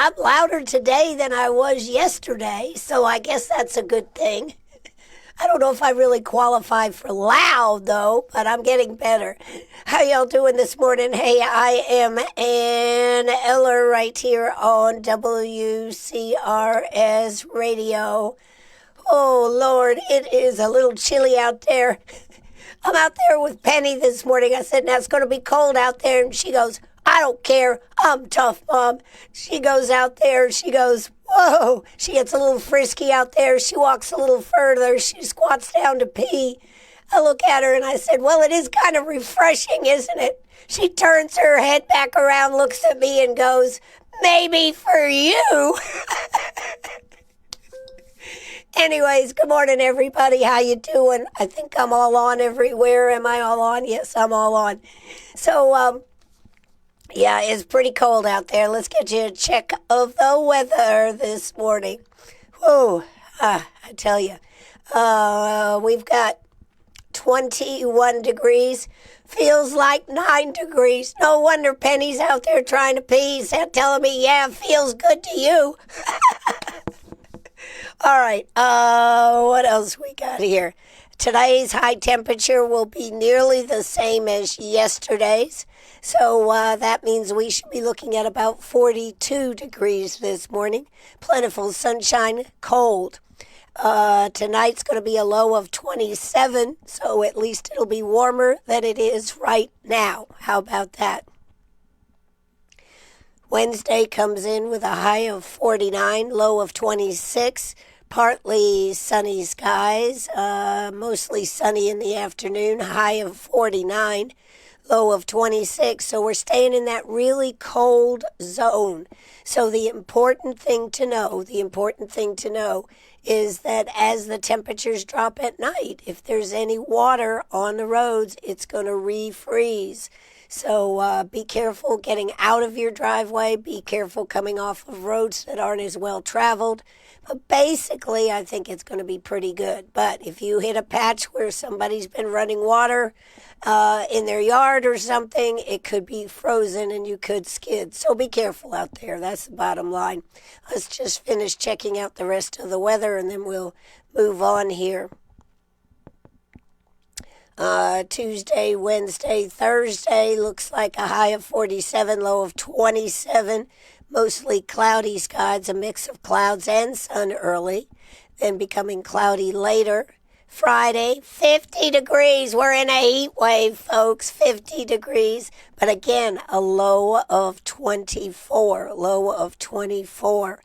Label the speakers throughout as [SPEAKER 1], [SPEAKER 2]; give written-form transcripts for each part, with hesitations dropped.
[SPEAKER 1] I'm louder today than I was yesterday, so I guess that's a good thing. I don't know if I really qualify for loud, though, but I'm getting better. How y'all doing this morning? Hey, I am Ann Eller right here on WCRS Radio. Oh, Lord, it is a little chilly out there. I'm out there with Penny this morning. I said, now it's going to be cold out there. And she goes, I don't care. I'm tough, Mom. She goes out there. She goes, whoa. She gets a little frisky out there. She walks a little further. She squats down to pee. I look at her and I said, well, it is kind of refreshing, isn't it? She turns her head back around, looks at me and goes, maybe for you. Anyways, good morning, everybody. How you doing? I think I'm all on everywhere. Am I all on? Yes, I'm all on. So, yeah, it's pretty cold out there. Let's get you a check of the weather this morning. Whoa, I tell you. We've got 21 degrees. Feels like 9 degrees. No wonder Penny's out there trying to pee. He's telling me, yeah, feels good to you. All right, what else we got here? Today's high temperature will be nearly the same as yesterday's. So that means we should be looking at about 42 degrees this morning. Plentiful sunshine, cold. Tonight's going to be a low of 27, so at least it'll be warmer than it is right now. How about that? Wednesday comes in with a high of 49, low of 26. Partly sunny skies, mostly sunny in the afternoon, high of 49, low of 26. So we're staying in that really cold zone. So the important thing to know is that as the temperatures drop at night, if there's any water on the roads, it's going to refreeze. So be careful getting out of your driveway. Be careful coming off of roads that aren't as well traveled. But basically, I think it's going to be pretty good. But if you hit a patch where somebody's been running water in their yard or something, it could be frozen and you could skid. So be careful out there. That's the bottom line. Let's just finish checking out the rest of the weather and then we'll move on here. Tuesday, Wednesday, Thursday looks like a high of 47, low of 27. Mostly cloudy skies, a mix of clouds and sun early, then becoming cloudy later. Friday, 50 degrees. We're in a heat wave, folks, 50 degrees. But again, a low of 24, low of 24.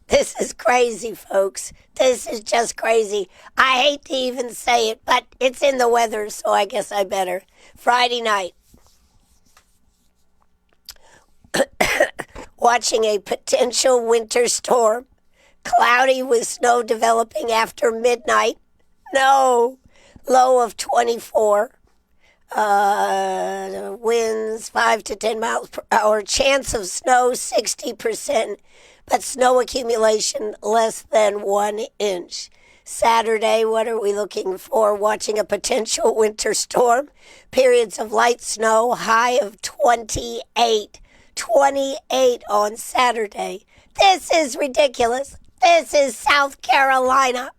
[SPEAKER 1] This is crazy, folks. This is just crazy. I hate to even say it, but it's in the weather, so I guess I better. Friday night. Watching a potential winter storm. Cloudy with snow developing after midnight. No. Low of 24. Winds 5 to 10 miles per hour. Chance of snow 60%. But snow accumulation less than 1 inch. Saturday, what are we looking for? Watching a potential winter storm. Periods of light snow, high of 28. 28 on Saturday. This is ridiculous. This is South Carolina.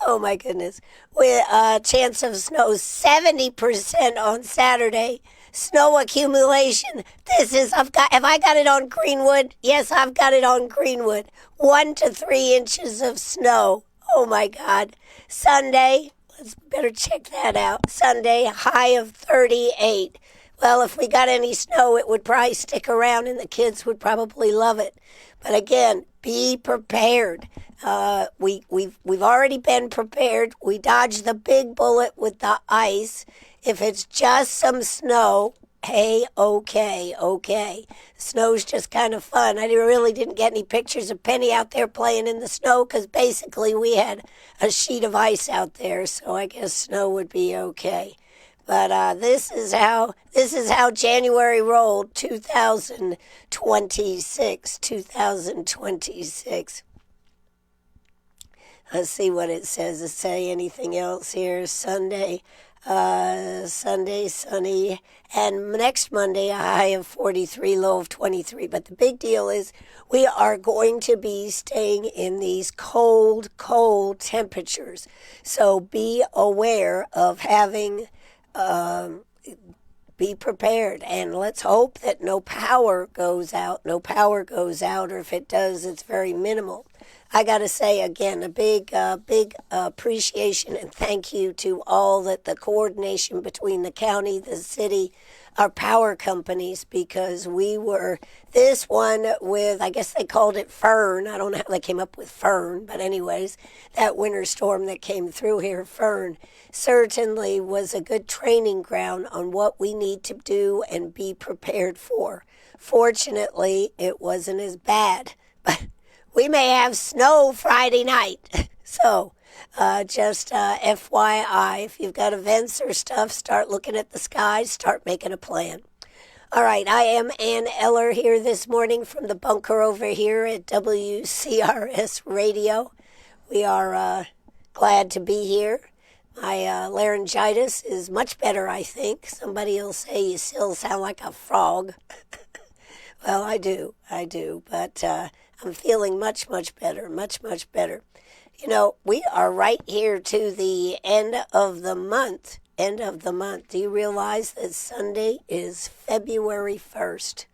[SPEAKER 1] Oh my goodness. With a chance of snow 70% on Saturday. Snow accumulation. Have I got it on Greenwood? Yes, I've got it on Greenwood. 1 to 3 inches of snow. Oh my God. Sunday, let's better check that out. Sunday, high of 38. Well, if we got any snow, it would probably stick around and the kids would probably love it. But again, be prepared. We've already been prepared. We dodged the big bullet with the ice. If it's just some snow, hey, okay. Snow's just kind of fun. I really didn't get any pictures of Penny out there playing in the snow because basically we had a sheet of ice out there, so I guess snow would be okay. But this is how January rolled, 2026. Let's see what it says. Does it say anything else here? Sunday, Sunday, sunny. And next Monday, a high of 43, low of 23. But the big deal is we are going to be staying in these cold, cold temperatures. So be aware of having, be prepared. And let's hope that no power goes out. No power goes out, or if it does, it's very minimal. I got to say again, a big appreciation and thank you to all that the coordination between the county, the city, our power companies, because we were this one with, I guess they called it Fern. I don't know how they came up with Fern, but anyways, that winter storm that came through here, Fern, certainly was a good training ground on what we need to do and be prepared for. Fortunately, it wasn't as bad, but we may have snow Friday night. So just FYI, if you've got events or stuff, start looking at the skies, start making a plan. All right, I am Ann Eller here this morning from the bunker over here at WCRS Radio. We are glad to be here. My laryngitis is much better, I think. Somebody will say you still sound like a frog. Well, I do, but I'm feeling much, much better, much, much better. You know, we are right here to the end of the month. Do you realize that Sunday is February 1st?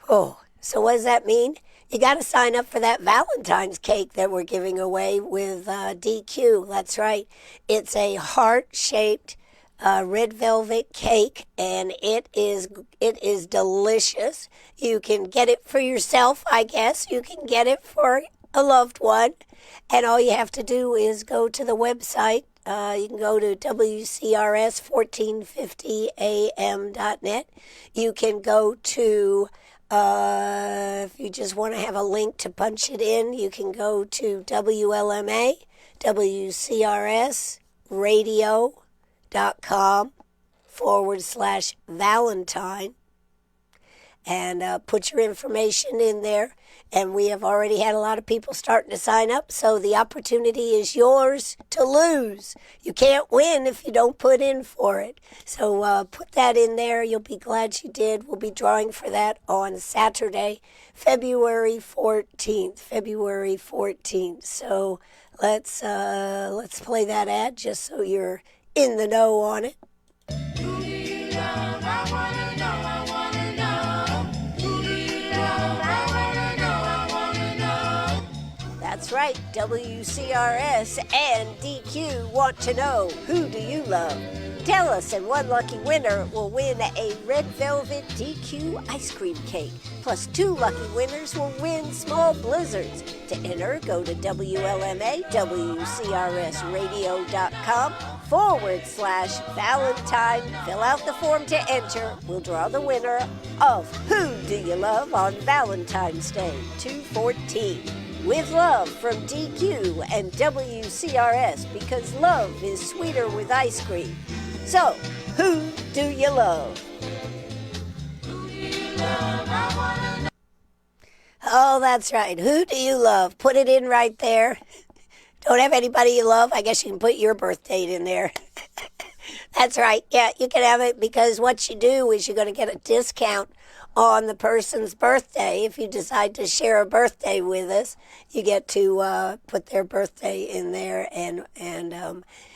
[SPEAKER 1] Oh, so what does that mean? You got to sign up for that Valentine's cake that we're giving away with DQ. That's right. It's a heart-shaped red velvet cake, and it is delicious. You can get it for yourself, I guess. You can get it for a loved one, and all you have to do is go to the website. You can go to WCRS1450am.net. You can go to, if you just want to have a link to punch it in, you can go to WLMA, WCRS radio.com/Valentine and put your information in there. And we have already had a lot of people starting to sign up, so the opportunity is yours to lose. You can't win if you don't put in for it. So put that in there. You'll be glad you did. We'll be drawing for that on Saturday, February 14th. So let's play that ad just so you're in the know on it. Who do you love? I wanna know, I wanna know. Who do you love? I wanna know, I wanna know. That's right, WCRS and DQ want to know, who do you love? Tell us, and one lucky winner will win a red velvet DQ ice cream cake. Plus 2 lucky winners will win small blizzards. To enter, go to WLMA, WCRSradio.com/Valentine. Fill out the form to enter. We'll draw the winner of Who Do You Love on Valentine's Day, 2/14. With love from DQ and WCRS, because love is sweeter with ice cream. So, who do you love? Who do you love? I wanna know. Oh, that's right. Who do you love? Put it in right there. Don't have anybody you love? I guess you can put your birth date in there. That's right. Yeah, you can have it, because what you do is you're going to get a discount on the person's birthday. If you decide to share a birthday with us, you get to put their birthday in there, and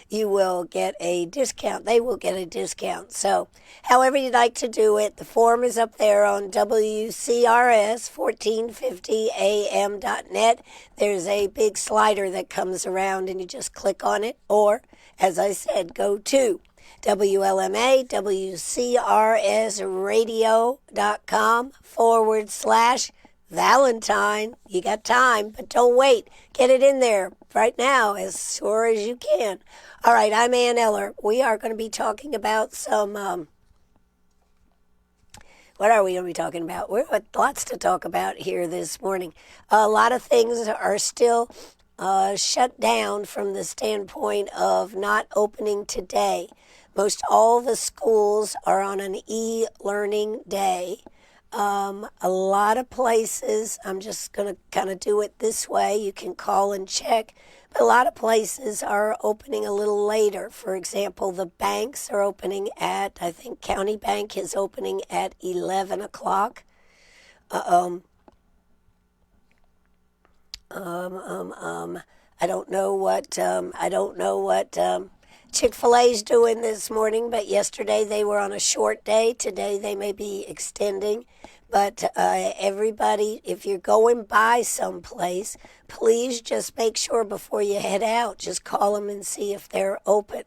[SPEAKER 1] you will get a discount. They will get a discount. So however you'd like to do it, the form is up there on WCRS1450am.net. There's a big slider that comes around, and you just click on it. Or, as I said, go to WLMA, WCRSradio.com/Valentine. You got time, but don't wait. Get it in there right now, as sure as you can. All right, I'm Ann Eller. We are going to be talking about some, what are we going to be talking about? We've got lots to talk about here this morning. A lot of things are still shut down from the standpoint of not opening today. Most all the schools are on an e-learning day. A lot of places, I'm just going to kind of do it this way. You can call and check. But a lot of places are opening a little later. For example, the banks are opening at, I think County Bank is opening at 11 o'clock. I don't know what Chick-fil-A's doing this morning, but yesterday they were on a short day. Today they may be extending. But everybody, if you're going by someplace, please just make sure before you head out, just call them and see if they're open.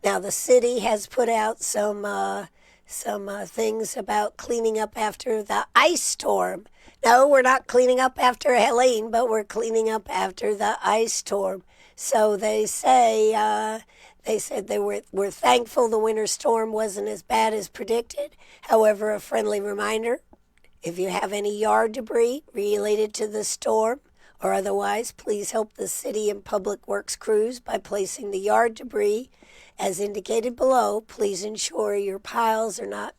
[SPEAKER 1] Now, the city has put out some things about cleaning up after the ice storm. No, we're not cleaning up after Helene, but we're cleaning up after the ice storm. So they say, they said they were thankful the winter storm wasn't as bad as predicted. However, a friendly reminder, if you have any yard debris related to the storm or otherwise, please help the city and public works crews by placing the yard debris as indicated below. Please ensure your piles are not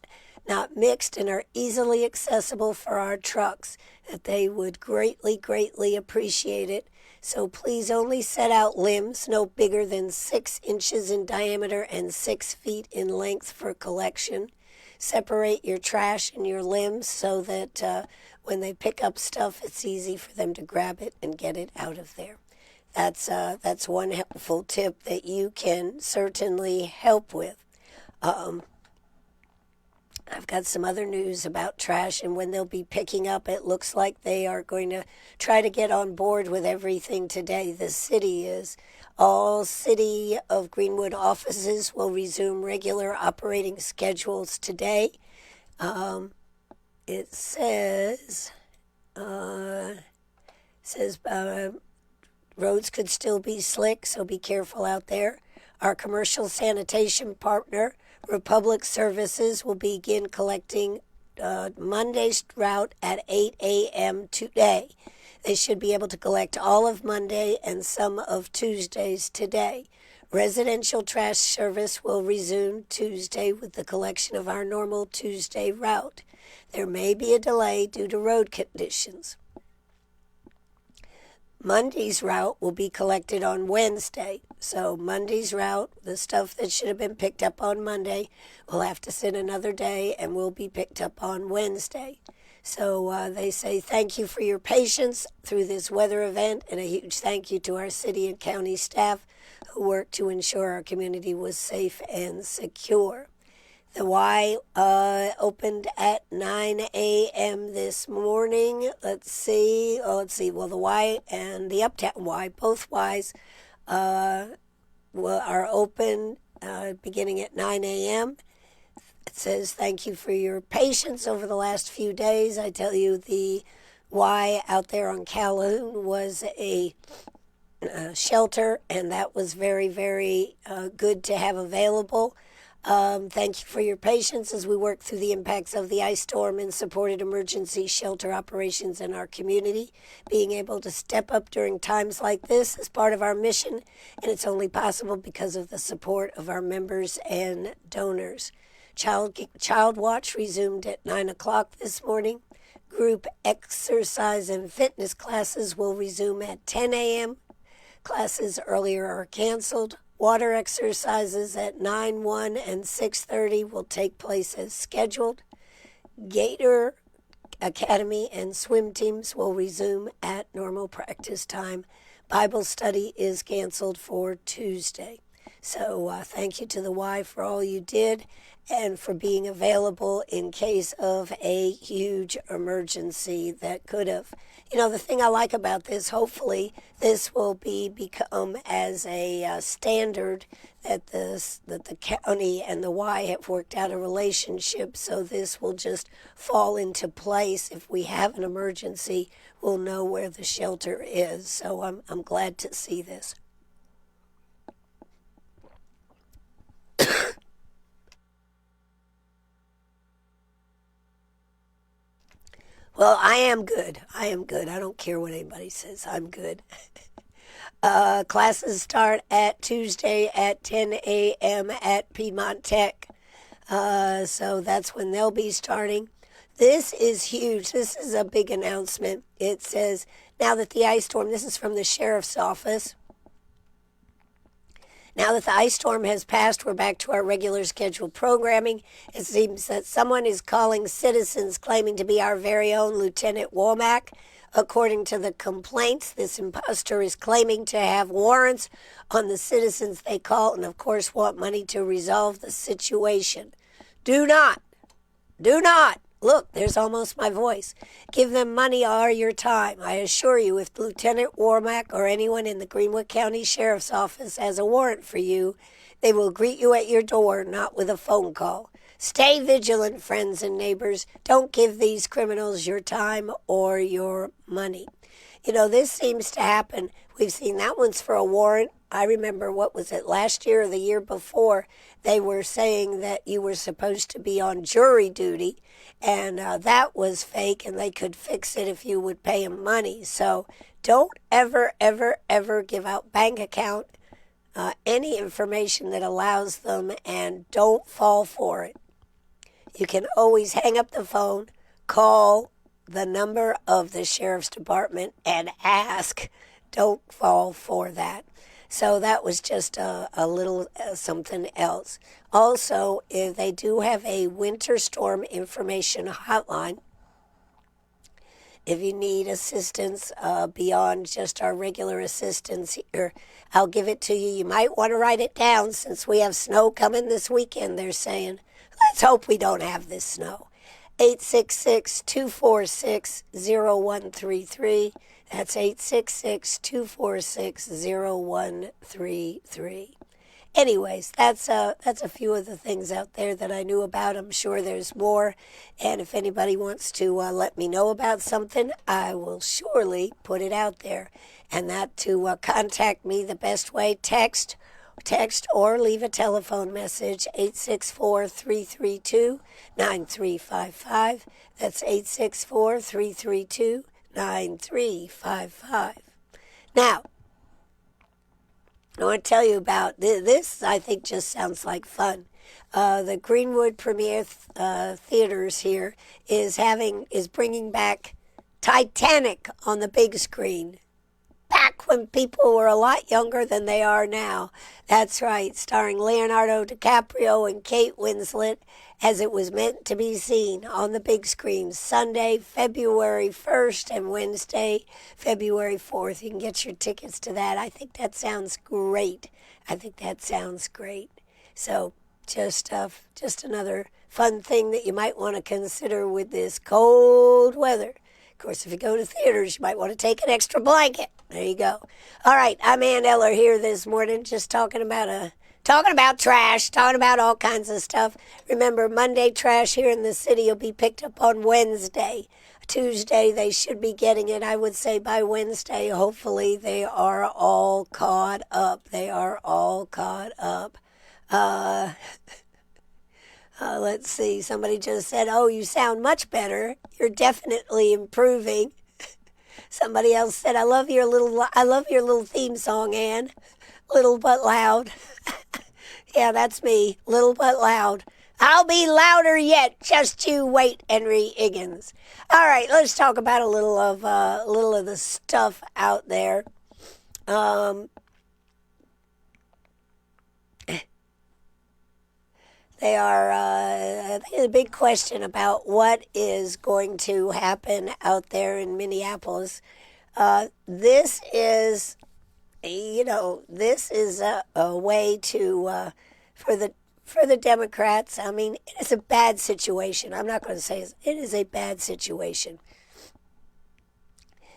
[SPEAKER 1] mixed and are easily accessible for our trucks, that they would greatly appreciate it. So please only set out limbs no bigger than 6 inches in diameter and 6 feet in length for collection. Separate your trash and your limbs so that when they pick up stuff, it's easy for them to grab it and get it out of there. That's one helpful tip that you can certainly help with. I've got some other news about trash and when they'll be picking up. It looks like they are going to try to get on board with everything today. The city is. All City of Greenwood offices will resume regular operating schedules today. It says roads could still be slick, so be careful out there. Our commercial sanitation partner, Republic Services, will begin collecting Monday's route at 8 a.m. today. They should be able to collect all of Monday and some of Tuesdays today. Residential trash service will resume Tuesday with the collection of our normal Tuesday route. There may be a delay due to road conditions. Monday's route will be collected on Wednesday. So Monday's route, the stuff that should have been picked up on Monday, will have to sit another day and will be picked up on Wednesday. So they say thank you for your patience through this weather event, and a huge thank you to our city and county staff who worked to ensure our community was safe and secure. The Y opened at 9 a.m. this morning. Let's see. Well, the Y and the Uptown Y, both Ys, are open beginning at 9 a.m. It says, thank you for your patience over the last few days. I tell you, the Y out there on Calhoun was a shelter, and that was very good to have available. Thank you for your patience as we work through the impacts of the ice storm and supported emergency shelter operations in our community. Being able to step up during times like this is part of our mission, and it's only possible because of the support of our members and donors. Child Watch resumed at 9 o'clock this morning. Group exercise and fitness classes will resume at 10 a.m. Classes earlier are canceled. Water exercises at 9, 1, and 6:30 will take place as scheduled. Gator Academy and swim teams will resume at normal practice time. Bible study is canceled for Tuesday. So thank you to the Y for all you did and for being available in case of a huge emergency that could have. You know, the thing I like about this, hopefully, this will become as a standard that the county and the Y have worked out a relationship, so this will just fall into place. If we have an emergency, we'll know where the shelter is. So I'm glad to see this. Well, I am good. I am good. I don't care what anybody says. I'm good. Classes start at Tuesday at 10 a.m. at Piedmont Tech. So that's when they'll be starting. This is huge. This is a big announcement. It says, now that the ice storm, this is from the sheriff's office. Now that the ice storm has passed, we're back to our regular scheduled programming. It seems that someone is calling citizens claiming to be our very own Lieutenant Womack. According to the complaints, this imposter is claiming to have warrants on the citizens they call and, of course, want money to resolve the situation. Do not, look, there's almost my voice. Give them money or your time. I assure you, if Lieutenant Womack or anyone in the Greenwood County Sheriff's Office has a warrant for you, they will greet you at your door, not with a phone call. Stay vigilant, friends and neighbors. Don't give these criminals your time or your money. You know, this seems to happen. We've seen that one's for a warrant. I remember, what was it, last year or the year before, they were saying that you were supposed to be on jury duty, and that was fake, and they could fix it if you would pay them money. So don't ever, ever, ever give out bank account, any information that allows them, and don't fall for it. You can always hang up the phone, call the number of the sheriff's department, and ask. Don't fall for that. So that was just a little something else. Also, if they do have a winter storm information hotline. If you need assistance beyond just our regular assistance here, I'll give it to you. You might want to write it down since we have snow coming this weekend, they're saying. Let's hope we don't have this snow. 866-246-0133. That's 866-246-0133. Anyways, that's a few of the things out there that I knew about. I'm sure there's more. And if anybody wants to let me know about something, I will surely put it out there. And that to contact me the best way, text or leave a telephone message, 864-332-9355. That's 864-332-9355. Now, I want to tell you about this. I think just sounds like fun. The Greenwood Premier Theaters here is bringing back Titanic on the big screen. Back when people were a lot younger than they are now. That's right, starring Leonardo DiCaprio and Kate Winslet, as it was meant to be seen on the big screen Sunday, February 1st and Wednesday, February 4th. You can get your tickets to that. I think that sounds great. So just another fun thing that you might want to consider with this cold weather. Of course, if you go to theaters, you might want to take an extra blanket. There you go. All right, I'm Ann Eller here this morning, just talking about trash, talking about all kinds of stuff. Remember, Monday trash here in the city will be picked up on Wednesday. Tuesday, they should be getting it, I would say, by Wednesday. Hopefully, they are all caught up. Let's see. Somebody just said, "Oh, you sound much better. You're definitely improving." Somebody else said, I love your little theme song, Ann. Little but loud." Yeah, that's me. Little but loud. I'll be louder yet. Just you wait, Henry Higgins. All right, let's talk about a little of the stuff out there. They are a big question about what is going to happen out there in Minneapolis. This is a way to for the Democrats. I mean, it is a bad situation. I'm not going to say it is a bad situation.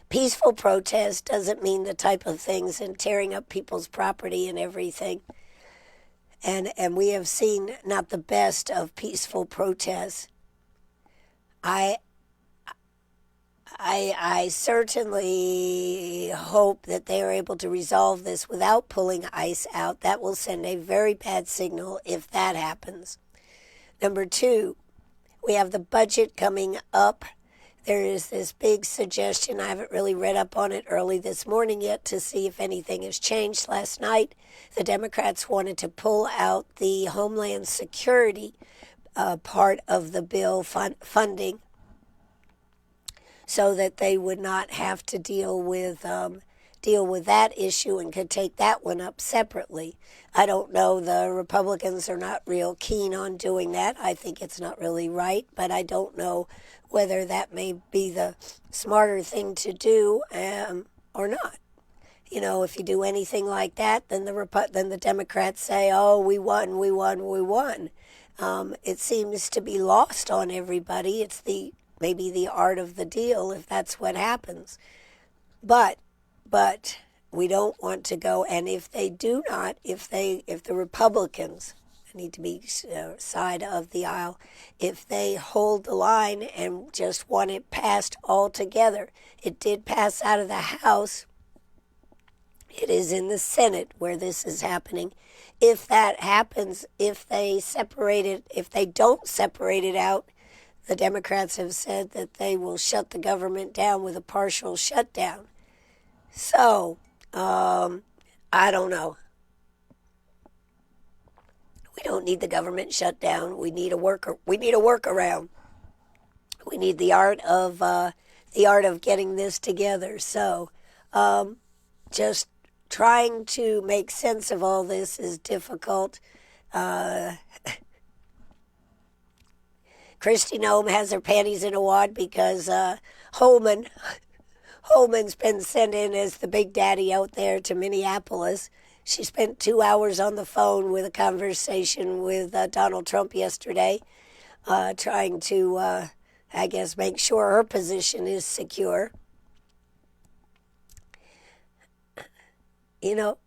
[SPEAKER 1] Peaceful protest doesn't mean the type of things and tearing up people's property and everything. And we have seen not the best of peaceful protests. I certainly hope that they are able to resolve this without pulling ICE out. That will send a very bad signal if that happens. Number two, we have the budget coming up. There is this big suggestion. I haven't really read up on it early this morning yet to see if anything has changed. Last night, the Democrats wanted to pull out the Homeland Security part of the bill funding so that they would not have to deal with deal with that issue and could take that one up separately. I don't know. The Republicans are not real keen on doing that. I think it's not really right, but I don't know whether that may be the smarter thing to do or not. You know, if you do anything like that, then the Democrats say, "Oh, we won, we won, we won." It seems to be lost on everybody. It's maybe the art of the deal if that's what happens. But we don't want to go. And if they do not, if the Republicans, I need to be side of the aisle, if they hold the line and just want it passed altogether, it did pass out of the House. It is in the Senate where this is happening. If that happens, if they don't separate it out, the Democrats have said that they will shut the government down with a partial shutdown. So, I don't know. We don't need the government shut down. We need a workaround. We need the art of getting this together. So, just trying to make sense of all this is difficult. Kristi Noem has her panties in a wad because Holman's been sent in as the big daddy out there to Minneapolis. She spent 2 hours on the phone with a conversation with Donald Trump yesterday, trying to, I guess, make sure her position is secure. You know,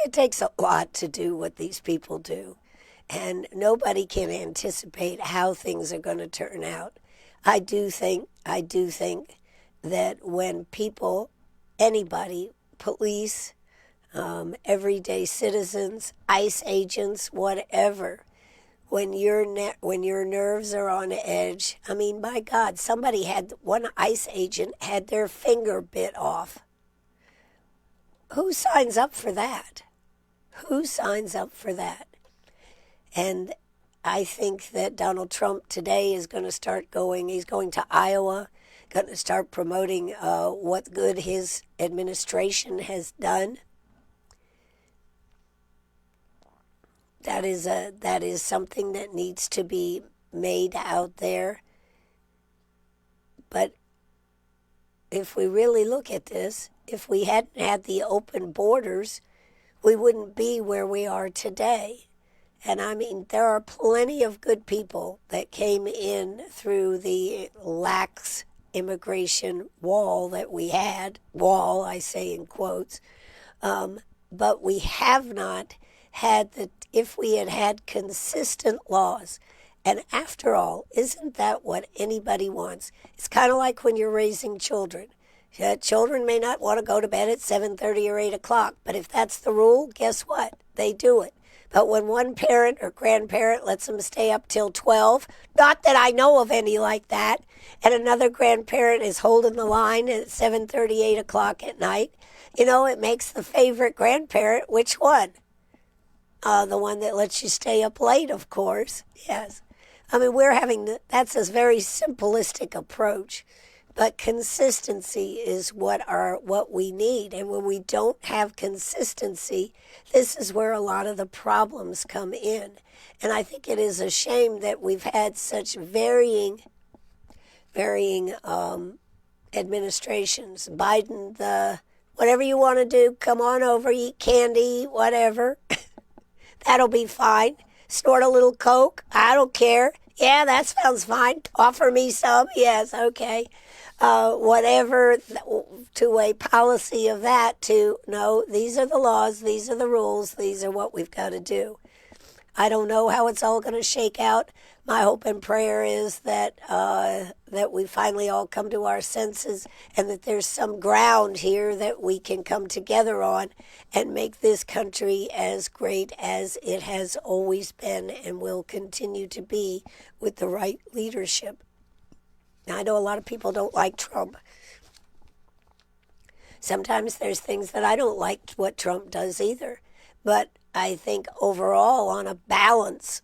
[SPEAKER 1] it takes a lot to do what these people do, and nobody can anticipate how things are going to turn out. I do think that when people, anybody, police, everyday citizens, ICE agents, whatever, when your nerves are on edge, I mean, my God, one ICE agent had their finger bit off. Who signs up for that? Who signs up for that? And I think that Donald Trump today is going to start he's going to Iowa, going to start promoting what good his administration has done. That is something that needs to be made out there. But if we really look at this, if we hadn't had the open borders, we wouldn't be where we are today. And I mean, there are plenty of good people that came in through the lax immigration wall that we had. Wall, I say in quotes. But we have not had if we had had consistent laws. And after all, isn't that what anybody wants? It's kind of like when you're raising children. Children may not want to go to bed at 7:30 or 8 o'clock, but if that's the rule, guess what? They do it. But when one parent or grandparent lets them stay up till 12, not that I know of any like that, and another grandparent is holding the line at 7:30, 8 o'clock at night, it makes the favorite grandparent, which one? The one that lets you stay up late, of course. Yes. I mean, that's a very simplistic approach. But consistency is what we need. And when we don't have consistency, this is where a lot of the problems come in. And I think it is a shame that we've had such varying administrations. Biden, whatever you want to do, come on over, eat candy, whatever. That'll be fine. Snort a little Coke. I don't care. Yeah, that sounds fine. Offer me some. Yes, okay. Whatever, to a policy of that to, no, these are the laws, these are the rules, these are what we've got to do. I don't know how it's all going to shake out. My hope and prayer is that we finally all come to our senses and that there's some ground here that we can come together on and make this country as great as it has always been and will continue to be with the right leadership. Now, I know a lot of people don't like Trump. Sometimes there's things that I don't like what Trump does either. But I think overall, on a balance,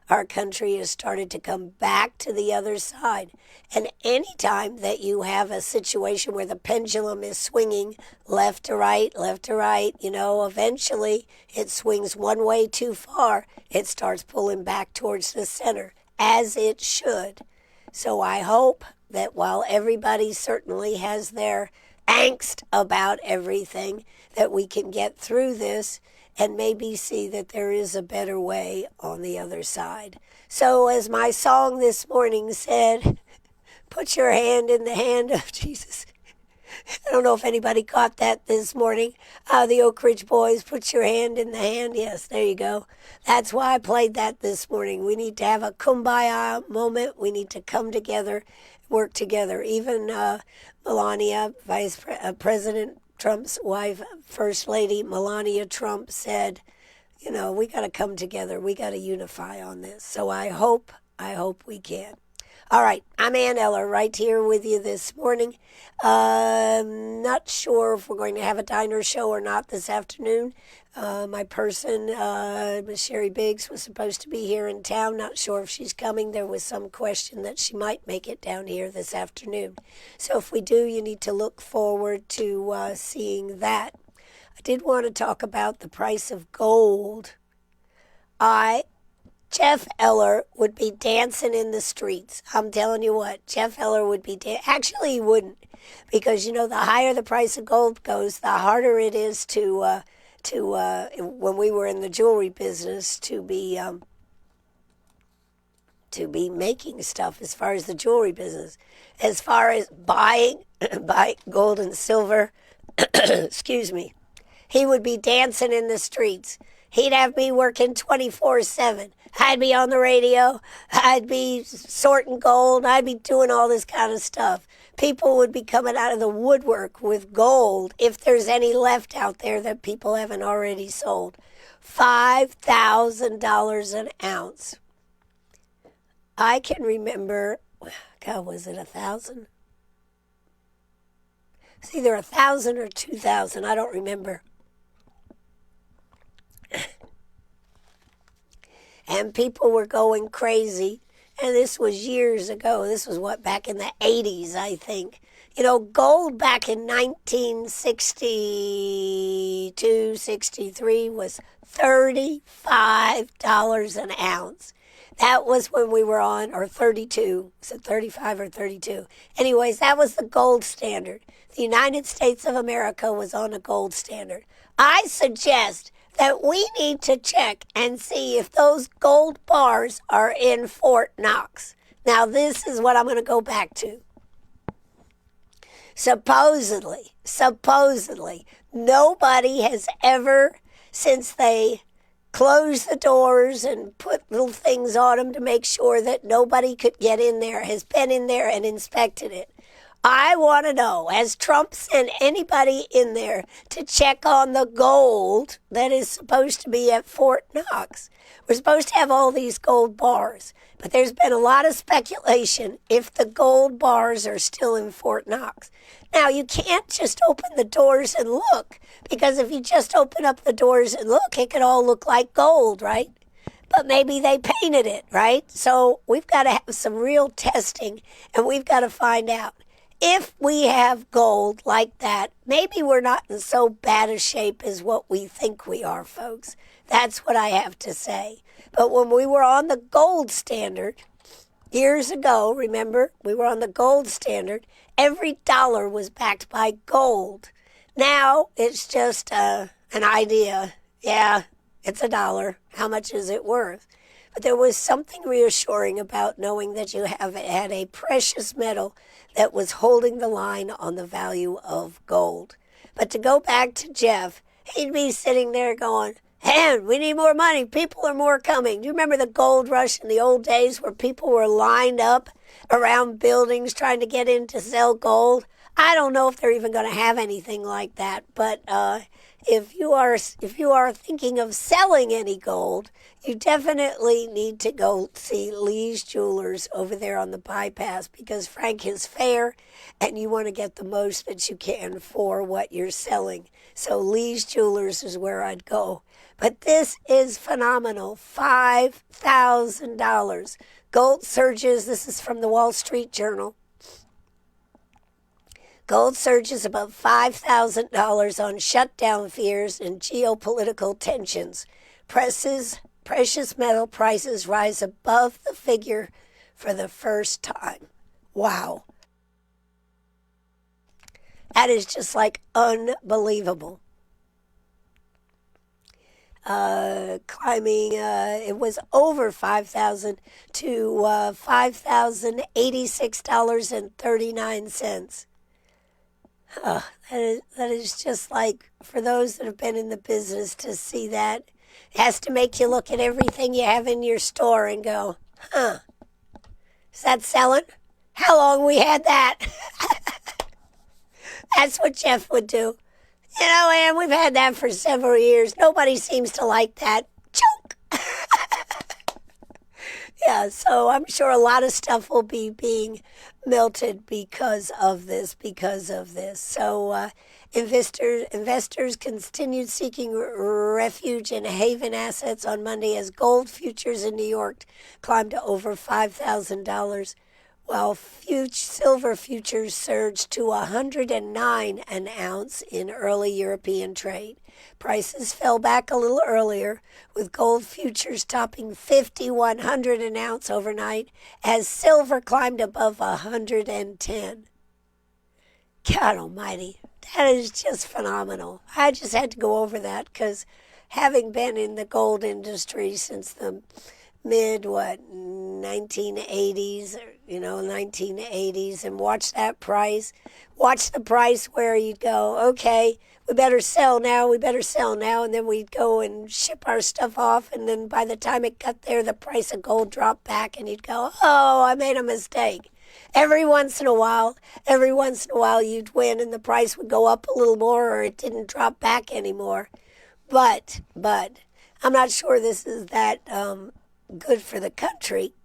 [SPEAKER 1] our country has started to come back to the other side. And anytime that you have a situation where the pendulum is swinging left to right, eventually it swings one way too far. It starts pulling back towards the center, as it should. So I hope that while everybody certainly has their angst about everything, that we can get through this and maybe see that there is a better way on the other side. So as my song this morning said, put your hand in the hand of Jesus. I don't know if anybody caught that this morning. The Oak Ridge Boys, put your hand in the hand. Yes, there you go. That's why I played that this morning. We need to have a kumbaya moment. We need to come together, work together. Even Melania, President Trump's wife, First Lady Melania Trump said, we got to come together. We got to unify on this. So I hope we can. All right, I'm Ann Eller right here with you this morning. Not sure if we're going to have a diner show or not this afternoon. My person, Miss Sherry Biggs, was supposed to be here in town. Not sure if she's coming. There was some question that she might make it down here this afternoon. So if we do, you need to look forward to seeing that. I did want to talk about the price of gold. Jeff Eller would be dancing in the streets. I'm telling you what, Jeff Eller would be actually, he wouldn't, because, the higher the price of gold goes, the harder it is to when we were in the jewelry business, to be making stuff as far as the jewelry business. As far as buying gold and silver, excuse me, he would be dancing in the streets. He'd have me working 24/7. I'd be on the radio. I'd be sorting gold. I'd be doing all this kind of stuff. People would be coming out of the woodwork with gold, if there's any left out there that people haven't already sold. $5,000 an ounce. I can remember, God, was it 1,000? It's either 1,000 or 2,000. I don't remember. And people were going crazy. And this was years ago. This was back in the 80s, I think. Gold back in 1962, 63 was $35 an ounce. That was when we were on, or 32. Was it 35 or 32? Anyways, that was the gold standard. The United States of America was on a gold standard. I suggest that we need to check and see if those gold bars are in Fort Knox. Now, this is what I'm going to go back to. Supposedly, nobody has ever, since they closed the doors and put little things on them to make sure that nobody could get in there, has been in there and inspected it. I want to know, has Trump sent anybody in there to check on the gold that is supposed to be at Fort Knox? We're supposed to have all these gold bars, but there's been a lot of speculation if the gold bars are still in Fort Knox. Now, you can't just open the doors and look, because if you just open up the doors and look, it could all look like gold, right? But maybe they painted it, right? So we've got to have some real testing, and we've got to find out. If we have gold like that, maybe we're not in so bad a shape as what we think we are, folks. That's what I have to say. But when we were on the gold standard years ago, remember, we were on the gold standard, every dollar was backed by gold. Now it's just an idea. Yeah, it's $1. How much is it worth? But there was something reassuring about knowing that you had a precious metal that was holding the line on the value of gold. But to go back to Jeff, he'd be sitting there going, "Man, we need more money. People are more coming." Do you remember the gold rush in the old days where people were lined up around buildings trying to get in to sell gold? I don't know if they're even going to have anything like that, but if you are thinking of selling any gold, you definitely need to go see Lee's Jewelers over there on the bypass, because Frank is fair and you want to get the most that you can for what you're selling. So Lee's Jewelers is where I'd go. But this is phenomenal. $5,000. Gold surges. This is from the Wall Street Journal. Gold surges above $5,000 on shutdown fears and geopolitical tensions. Precious metal prices rise above the figure for the first time. Wow. That is just like unbelievable. Climbing, it was over 5,000 to $5,086.39. That is just like, for those that have been in the business, to see that, it has to make you look at everything you have in your store and go, is that selling? How long we had that? That's what Jeff would do. You know, and we've had that for several years. Nobody seems to like that. Choke! Yeah, so I'm sure a lot of stuff will be being melted because of this. So investors continued seeking refuge in haven assets on Monday as gold futures in New York climbed to over $5,000, while silver futures surged to $109 an ounce in early European trade. Prices fell back a little earlier, with gold futures topping $5,100 an ounce overnight as silver climbed above $110. God almighty, that is just phenomenal. I just had to go over that because having been in the gold industry since the mid 1980s, 1980s, and watch the price where you'd go, okay, we better sell now, and then we'd go and ship our stuff off, and then by the time it got there, the price of gold dropped back, and you'd go, oh, I made a mistake. Every once in a while you'd win, and the price would go up a little more, or it didn't drop back anymore. But I'm not sure this is that good for the country.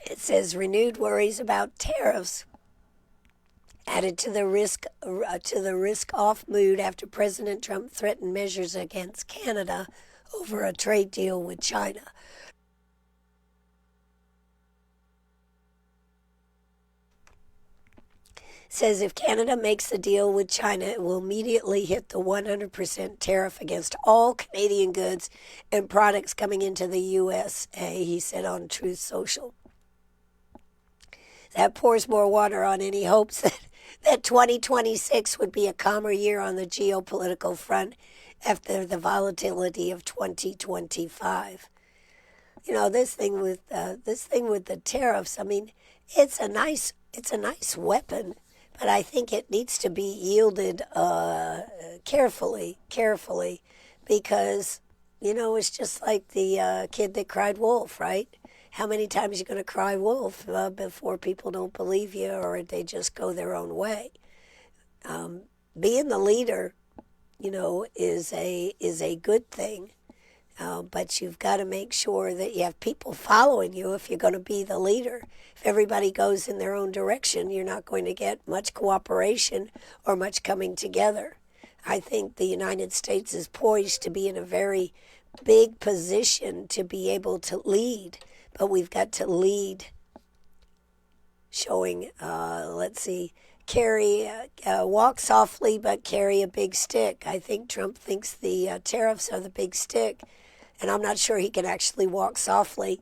[SPEAKER 1] It says renewed worries about tariffs added to the risk-off mood after President Trump threatened measures against Canada over a trade deal with China. Says if Canada makes the deal with China, it will immediately hit the 100% tariff against all Canadian goods and products coming into the USA, he said on Truth Social. That pours more water on any hopes that 2026 would be a calmer year on the geopolitical front after the volatility of 2025. This thing with the tariffs, I mean, it's a nice weapon, but I think it needs to be yielded carefully, because, it's just like the kid that cried wolf, right? How many times are you going to cry wolf before people don't believe you or they just go their own way? Being the leader, is a good thing, but you've got to make sure that you have people following you if you're going to be the leader. If everybody goes in their own direction, you're not going to get much cooperation or much coming together. I think the United States is poised to be in a very big position to be able to lead, but we've got to lead showing, walk softly but carry a big stick. I think Trump thinks the tariffs are the big stick, and I'm not sure he can actually walk softly.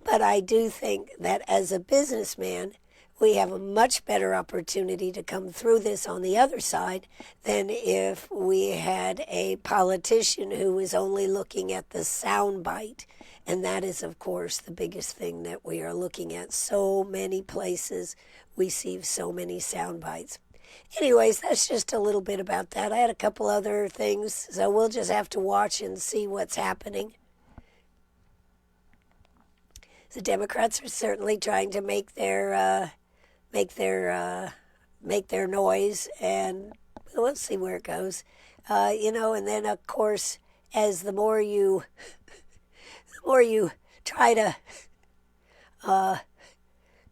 [SPEAKER 1] But I do think that as a businessman, we have a much better opportunity to come through this on the other side than if we had a politician who was only looking at the sound bite. And that is, of course, the biggest thing that we are looking at. So many places we see so many sound bites. Anyways, that's just a little bit about that. I had a couple other things, so we'll just have to watch and see what's happening. The Democrats are certainly trying to make their noise, and we'll see where it goes. And then of course, as the more you try to, the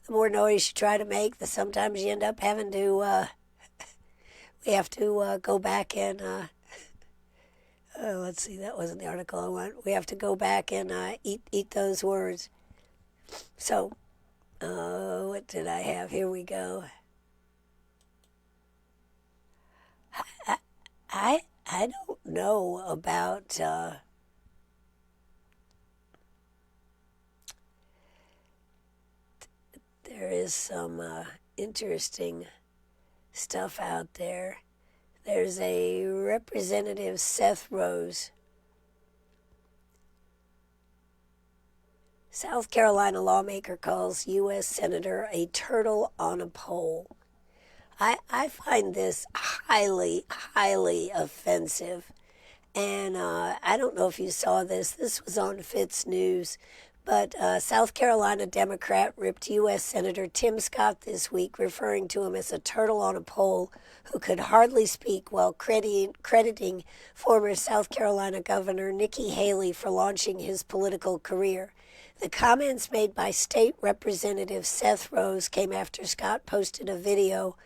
[SPEAKER 1] more noise you try to make, sometimes you end up having to, we have to go back and Let's see, that wasn't the article I want. We have to go back and eat those words. So, what did I have? Here we go. I don't know about there is some interesting stuff out there. There's a Representative Seth Rose. South Carolina lawmaker calls U.S. Senator a turtle on a pole. I find this highly, highly offensive. And I don't know if you saw this. This was on Fitz News. But South Carolina Democrat ripped U.S. Senator Tim Scott this week, referring to him as a turtle on a pole who could hardly speak, while crediting former South Carolina Governor Nikki Haley for launching his political career. The comments made by State Representative Seth Rose came after Scott posted a video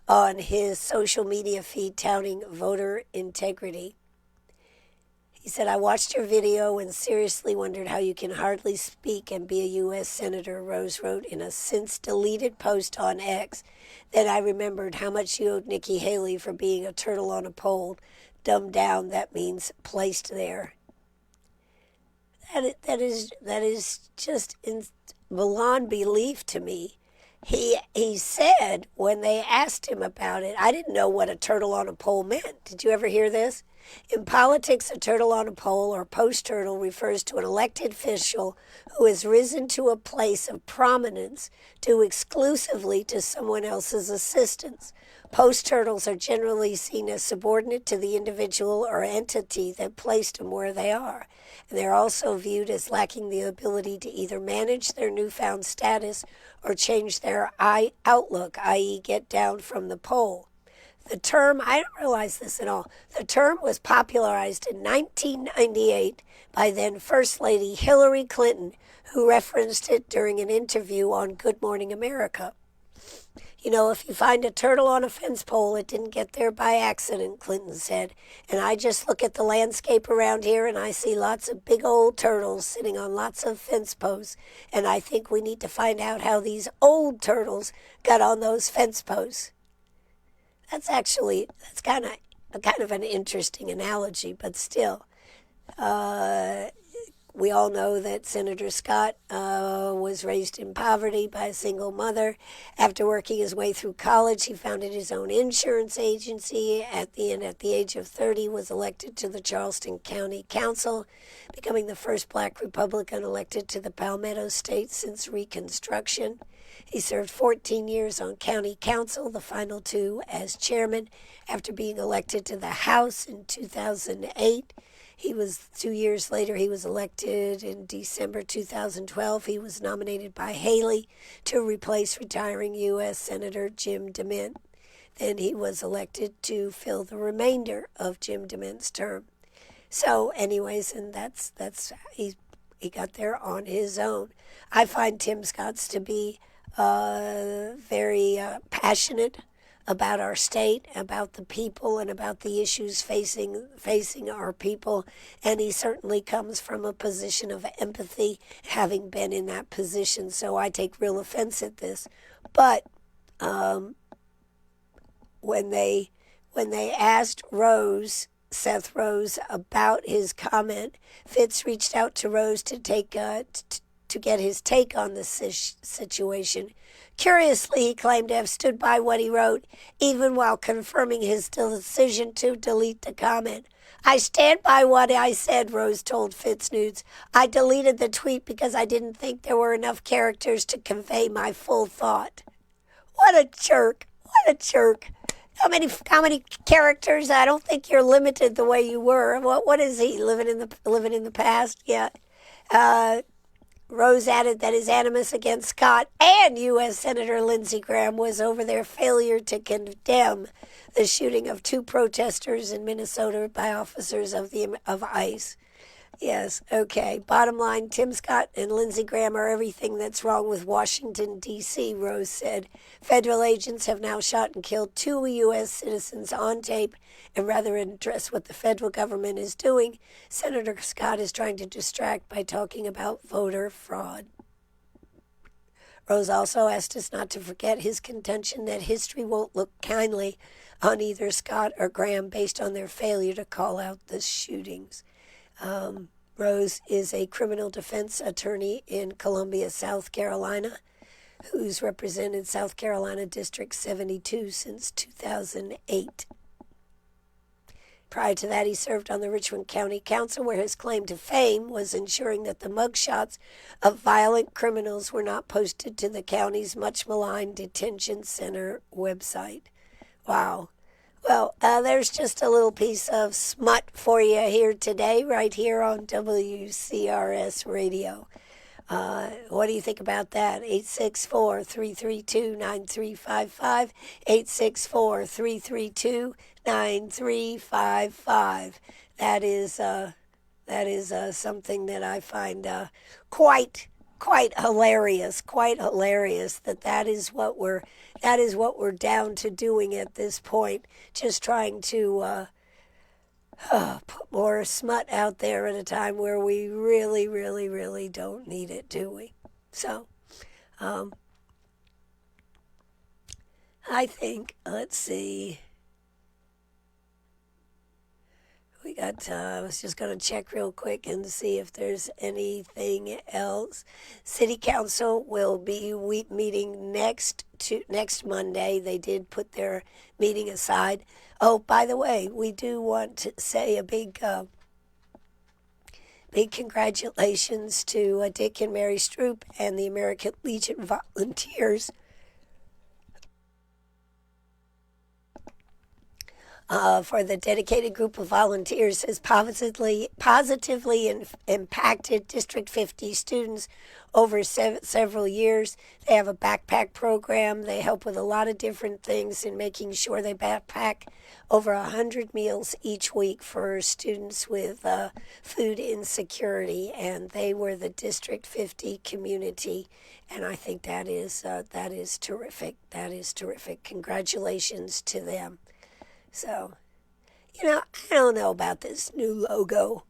[SPEAKER 1] on his social media feed touting voter integrity. He said, "I watched your video and seriously wondered how you can hardly speak and be a U.S. Senator," Rose wrote in a since-deleted post on X. "Then I remembered how much you owed Nikki Haley for being a turtle on a pole. Dumbed down, that means placed there." That is just beyond belief to me. He said when they asked him about it, "I didn't know what a turtle on a pole meant." Did you ever hear this? In politics, a turtle on a pole or post-turtle refers to an elected official who has risen to a place of prominence due exclusively to someone else's assistance. Post-turtles are generally seen as subordinate to the individual or entity that placed them where they are. And they're also viewed as lacking the ability to either manage their newfound status or change their outlook, i.e. get down from the pole. The term, I don't realize this at all, the term was popularized in 1998 by then First Lady Hillary Clinton, who referenced it during an interview on Good Morning America. "You know, if you find a turtle on a fence pole, it didn't get there by accident," Clinton said. "And I just look at the landscape around here and I see lots of big old turtles sitting on lots of fence posts. And I think we need to find out how these old turtles got on those fence posts." That's kind of an interesting analogy, but still. We all know that Senator Scott was raised in poverty by a single mother. After working his way through college, he founded his own insurance agency. At the age of 30, was elected to the Charleston County Council, becoming the first black Republican elected to the Palmetto State since Reconstruction. He served 14 years on county council, the final 2 as chairman. After being elected to the House in 2008, 2 years later, he was elected in December 2012. He was nominated by Haley to replace retiring U.S. Senator Jim DeMint. Then he was elected to fill the remainder of Jim DeMint's term. So anyways, and that's he got there on his own. I find Tim Scott's to be very passionate about our state, about the people, and about the issues facing our people. And he certainly comes from a position of empathy, having been in that position. So I take real offense at this. But when they asked Seth Rose, about his comment, Fitz reached out to Rose to get his take on the situation. Curiously, he claimed to have stood by what he wrote, even while confirming his decision to delete the comment. "I stand by what I said," Rose told Fitz News. "I deleted the tweet because I didn't think there were enough characters to convey my full thought." What a jerk. What a jerk. How many characters? I don't think you're limited the way you were. What is he, living in the past? Yeah. Rose added that his animus against Scott and U.S. Senator Lindsey Graham was over their failure to condemn the shooting of 2 protesters in Minnesota by officers of ICE. Yes, okay. Bottom line, Tim Scott and Lindsey Graham are everything that's wrong with Washington, D.C., Rose said. Federal agents have now shot and killed 2 U.S. citizens on tape, and rather than address what the federal government is doing, Senator Scott is trying to distract by talking about voter fraud. Rose also asked us not to forget his contention that history won't look kindly on either Scott or Graham based on their failure to call out the shootings. Rose is a criminal defense attorney in Columbia, South Carolina, who's represented South Carolina District 72 since 2008. Prior to that, he served on the Richmond County Council, where his claim to fame was ensuring that the mugshots of violent criminals were not posted to the county's much-maligned detention center website. Wow. Well, there's just a little piece of smut for you here today, right here on WCRS Radio. What do you think about that? 864-332-9355, 864-332-9355. That is something that I find quite hilarious. Quite hilarious that is what we're down to doing at this point. Just trying to put more smut out there at a time where we really, really, really don't need it, do we? So, I think, let's see. We got, I was just going to check real quick and see if there's anything else. City Council will be meeting next Monday. They did put their meeting aside. Oh, by the way, we do want to say a big congratulations to Dick and Mary Stroop and the American Legion volunteers for the dedicated group of volunteers has positively impacted District 50 students over several years. They have a backpack program. They help with a lot of different things in making sure they backpack over 100 meals each week for students with food insecurity, and they were the District 50 community, and I think that is terrific. That is terrific. Congratulations to them. So, I don't know about this new logo.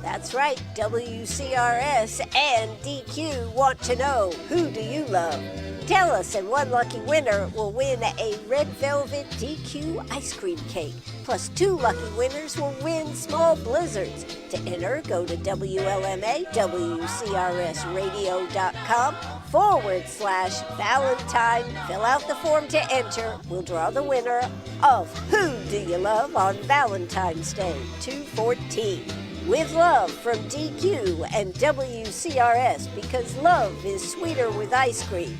[SPEAKER 1] That's right, WCRS and DQ want to know, who do you love? Tell us, and one lucky winner will win a red velvet DQ ice cream cake. Plus 2 lucky winners will win small blizzards. To enter, go to WLMA, WCRSradio.com/Valentine. Fill out the form to enter. We'll draw the winner of Who Do You Love on Valentine's Day, 2/14. With love from DQ and WCRS, because love is sweeter with ice cream.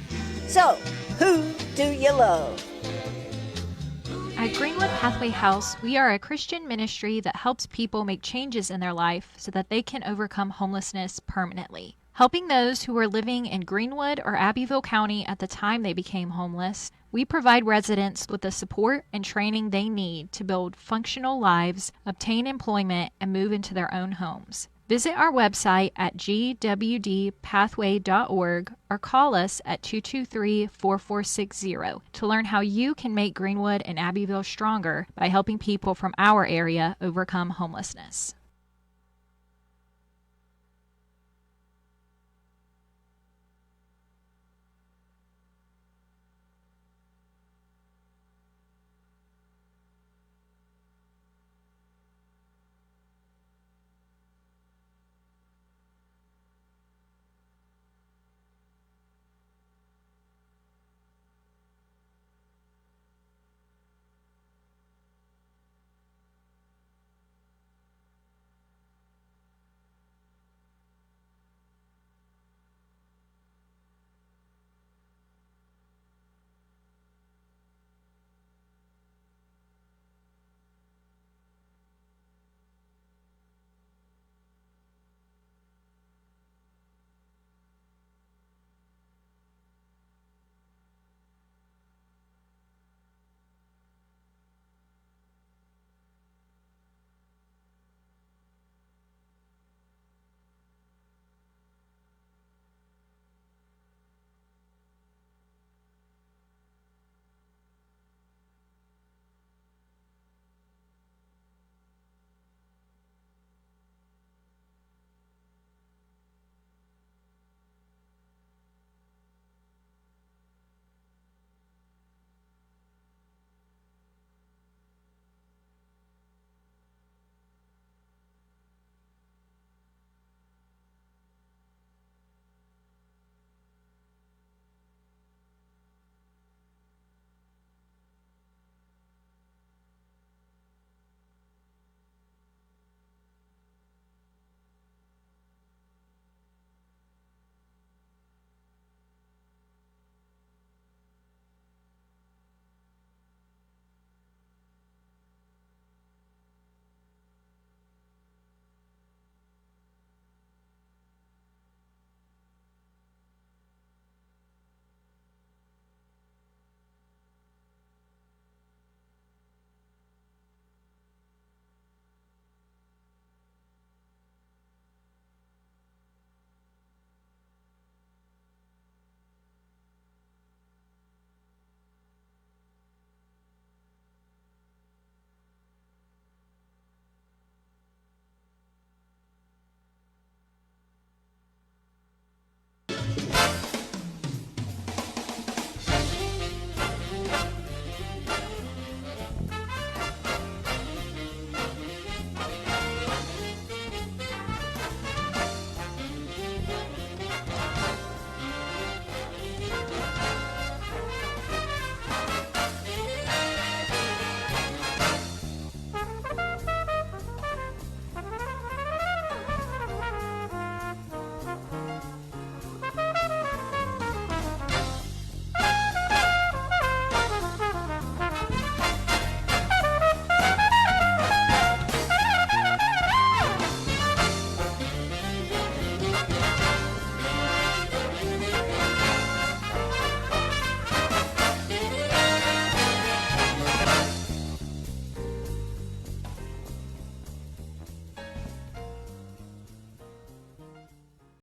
[SPEAKER 1] So, who do you love?
[SPEAKER 2] At Greenwood Pathway House, we are a Christian ministry that helps people make changes in their life so that they can overcome homelessness permanently. Helping those who were living in Greenwood or Abbeville County at the time they became homeless, we provide residents with the support and training they need to build functional lives, obtain employment, and move into their own homes. Visit our website at gwdpathway.org or call us at 223-4460 to learn how you can make Greenwood and Abbeville stronger by helping people from our area overcome homelessness.